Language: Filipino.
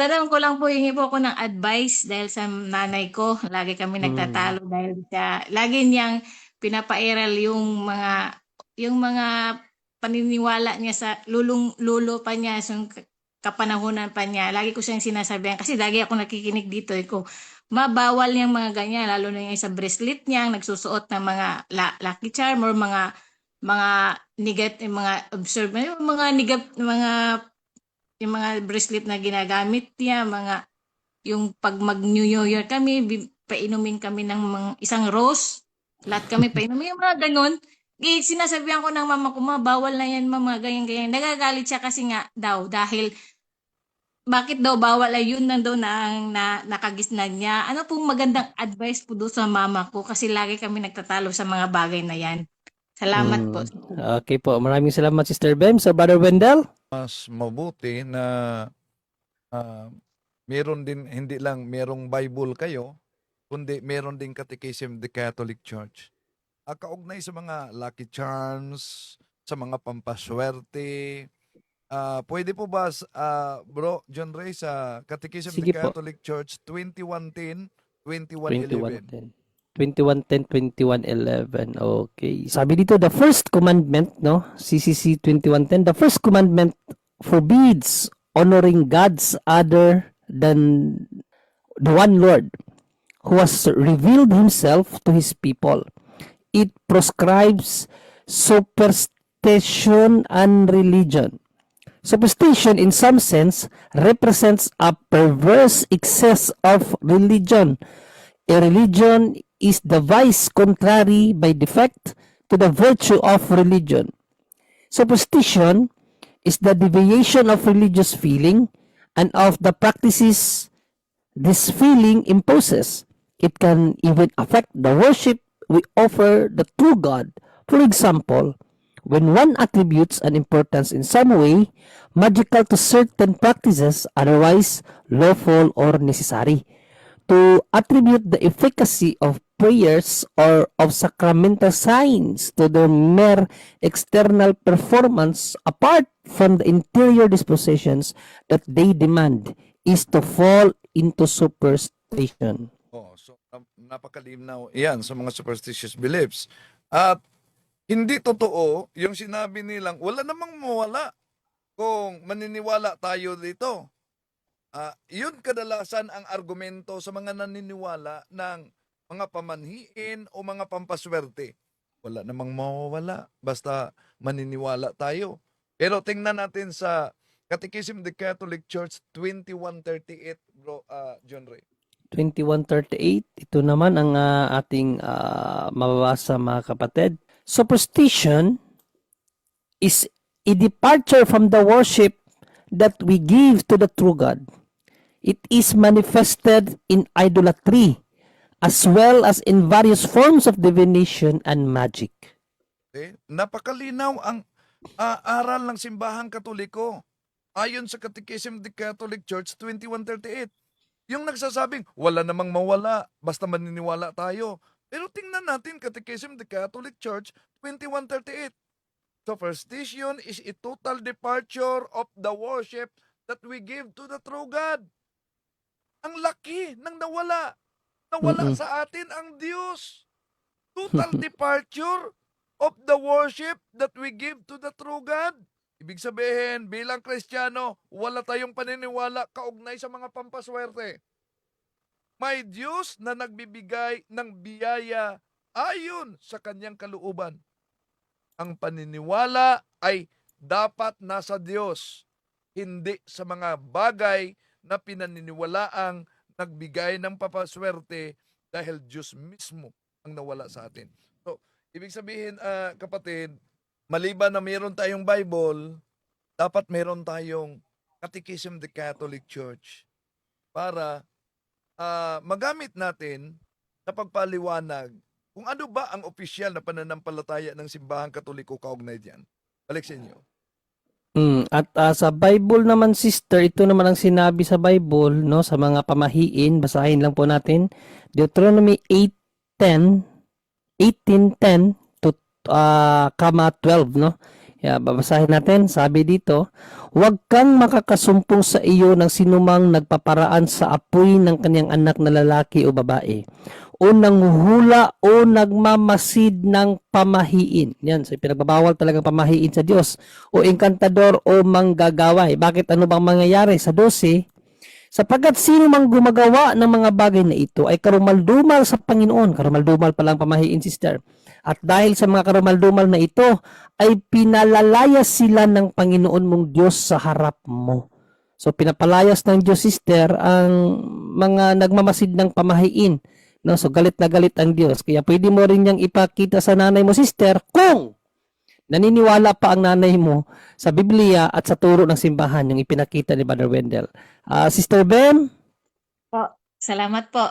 Tanong ko lang po, hingi po ako ng advice dahil sa nanay ko. Lagi kami Mm. nagtatalo dahil lagi niyang pinapairal yung mga paniniwala niya sa lulo pa niya, yung kapanahunan pa niya. Lagi ko siyang sinasabihan kasi lagi ako nakikinig dito. Ko, mabawal yung mga ganyan, lalo na yung sa bracelet niya, nagsusuot ng mga lucky charm or mga mga observe, yung mga bracelet na ginagamit niya, yung pag mag-New Year kami, painumin kami ng isang rose. Lahat kami painumin, yung mga ganun. Sinasabihan ko ng mama ko, ma, bawal na yan, mga ganyan-ganyan. Nagagalit siya kasi nga daw, dahil bakit daw bawal ay yun daw nakagisnan niya. Ano pong magandang advice po doon sa mama ko kasi lagi kami nagtatalo sa mga bagay na yan. Salamat po. Mm. Okay po. Maraming salamat, Sister Bem. So, Brother Wendell? Mas mabuti na ah, meron din, hindi lang merong Bible kayo, kundi meron din Catechism of the Catholic Church. Kaugnay sa mga lucky charms, sa mga pampaswerte, pwede po ba, Bro John Ray, sa Catechism of the Sige po. Catholic Church 2110, 2111? 21:10. 21:10, 21:11. Okay. Sabi dito, the first commandment, no? CCC 21:10, the first commandment forbids honoring gods other than the one Lord who has revealed himself to his people. It prescribes superstition and religion. Superstition, in some sense, represents a perverse excess of religion. A religion is the vice contrary by defect to the virtue of religion. Superstition is the deviation of religious feeling and of the practices this feeling imposes. It can even affect the worship we offer the true God. For example, when one attributes an importance in some way magical to certain practices otherwise lawful or necessary, to attribute the efficacy of prayers or of sacramental signs to their mere external performance apart from the interior dispositions that they demand is to fall into superstition. So napakalinaw yan sa mga superstitious beliefs. At hindi totoo yung sinabi nilang wala namang mawala kung maniniwala tayo dito. Yun kadalasan ang argumento sa mga naniniwala ng mga pamanhiin o mga pampaswerte. Wala namang mawawala basta maniniwala tayo. Pero tingnan natin sa Catechism of the Catholic Church 2138, Bro John Ray. 21:38, ito naman ang ating mababasa, mga kapatid. Superstition is a departure from the worship that we give to the true God. It is manifested in idolatry as well as in various forms of divination and magic. Okay? Napakalinaw ang aral ng simbahang Katoliko. Ayon sa Catechism of the Catholic Church 2138. Yung nagsasabing, wala namang mawala, basta maniniwala tayo. Pero tingnan natin Catechism of the Catholic Church 2138. Superstition is a total departure of the worship that we give to the true God. Ang laki ng nawala. Nawala Mm-mm. sa atin ang Diyos. Total departure of the worship that we give to the true God. Ibig sabihin, bilang Kristiyano, wala tayong paniniwala kaugnay sa mga pampaswerte. May Diyos na nagbibigay ng biyaya ayon sa kanyang kalooban. Ang paniniwala ay dapat nasa Diyos, hindi sa mga bagay na pinaniniwalaang nagbigay ng papaswerte dahil Diyos mismo ang nawala sa atin. So, ibig sabihin, kapatid, maliban na mayroon tayong Bible, dapat mayroon tayong Catechism of the Catholic Church para magamit natin sa pagpaliwanag kung ano ba ang opisyal na pananampalataya ng simbahang Katoliko kaugnay diyan. Balik sa inyo. At sa Bible naman, sister, ito naman ang sinabi sa Bible, no, sa mga pamahiin. Basahin lang po natin. Deuteronomy 8:10, 18:10 to 12, no. Babasahin natin, sabi dito, huwag kang makakasumpong sa iyo ng sinumang nagpaparaan sa apoy ng kanyang anak na lalaki o babae, o nanghuhula o nagmamasid ng pamahiin. Yan, so pinagbabawal talagang pamahiin sa Diyos, o engkantador o manggagaway. Bakit, ano bang mangyayari? Sa 12, sapagkat sino mang gumagawa ng mga bagay na ito ay karumaldumal sa Panginoon. Karumaldumal pa lang pamahiin, sister. At dahil sa mga karumaldumal na ito, ay pinalalaya sila ng Panginoon mong Diyos sa harap mo. So pinapalayas ng Diyos, sister, ang mga nagmamasid ng pamahiin. No? So galit na galit ang Diyos. Kaya pwede mo rin niyang ipakita sa nanay mo, sister, kung naniniwala pa ang nanay mo sa Biblia at sa turo ng simbahan, yung ipinakita ni Brother Wendell. Sister Ben? Po. Salamat po.